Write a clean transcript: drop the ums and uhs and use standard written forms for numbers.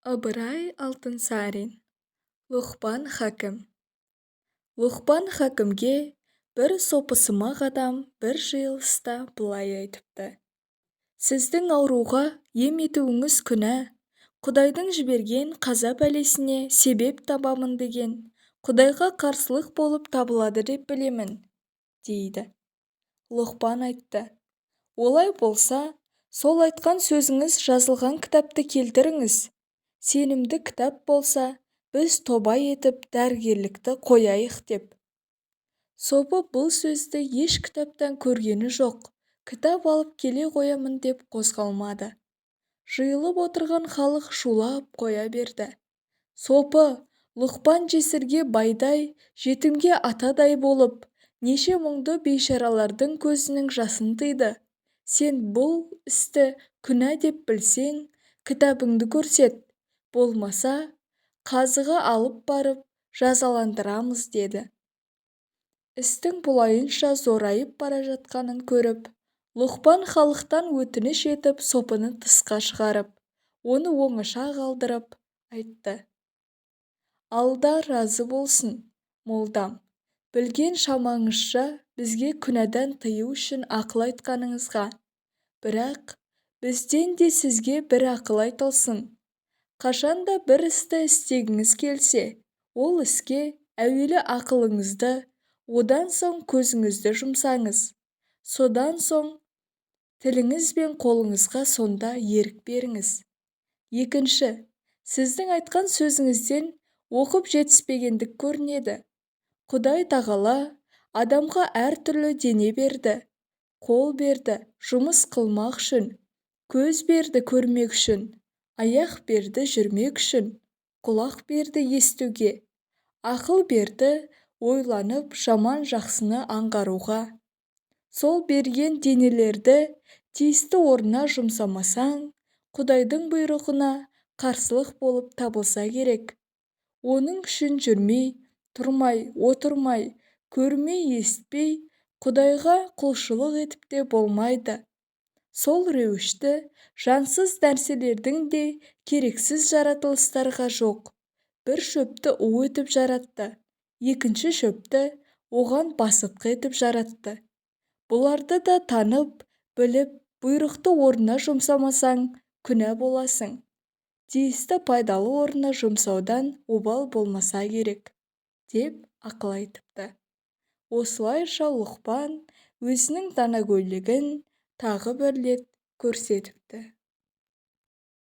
Ыбырай Алтынсарин. Лұқпан хакім. Лұқпан хакімге бір сопысымақ адам бір жиылыста былай айтыпты: сіздің ауруға ем етуіңіз күнә, Құдайдың жіберген қаза бәлесіне себеп табамын деген Құдайға қарсылық болып табылады деп білемін, дейді. Лұқпан айтты: олай болса, сол айтқан сөзіңіз жазылған кітапты келтіріңіз. Сенімді кітап болса, біз тоба етіп дәрігерлікті қояйық деп. Сопы бұл сөзді еш кітаптан көргені жоқ, кітап алып келе қоямын деп қозғалмады. Жиылып отырған халық шулап қоя берді: сопы, Лұқпан жесірге байдай, жетімге атадай болып, неше мұңды бейшаралардың көзінің жасын тыйды. Сен бұл істі күнә деп білсең, кітабыңды көрсет, болмаса, қазыға алып барып жазаландырамыз, деді. Істің бұлайынша зорайып бара жатқанын көріп, Лұқпан халықтан өтініш етіп сопыны тысқа шығарып, оны оңаша қалдырып, айтты: алда разы болсын, молдам, білген шамаңызша бізге күнәдан тыю үшін ақыл айтқаныңызға. Бірақ бізден де сізге бір ақыл айтылсын. Қашанда бір істі істегіңіз келсе, ол іске әуелі ақылыңызды, одан соң көзіңізді жұмсаңыз. Содан соң тіліңіз бен қолыңызға сонда ерік беріңіз. Екінші, сіздің айтқан сөзіңізден оқып жетіспегендік көрінеді. Құдай тағала адамға әртүрлі дене берді, қол берді жұмыс қылмақ үшін, көз берді көрмек үшін, аяқ берді жүрмек үшін, құлақ берді естуге, ақыл берді ойланып жаман жақсыны аңғаруға. Сол берген денелерді тиісті орнына жұмсамасаң, Құдайдың бұйрығына қарсылық болып табылса керек. Оның үшін жүрмей, тұрмай, отырмай, көрмей, естпей, Құдайға құлшылық етіп те болмайды. Сол реуішті жансыз нәрселердің де керексіз жаратылыстарға жоқ. Бір шөпті у етіп жаратты, екінші шөпті оған басытқы етіп жаратты. Бұларды да танып, біліп, бұйрықты орнына жұмсамасаң, күнә боласың. Тиісті пайдалы орнына жұмсаудан обал болмаса керек, деп ақыл айтыпты. Осылайша Лұқпан өзінің данагөйлігін тағы бір рет көрсетіпті.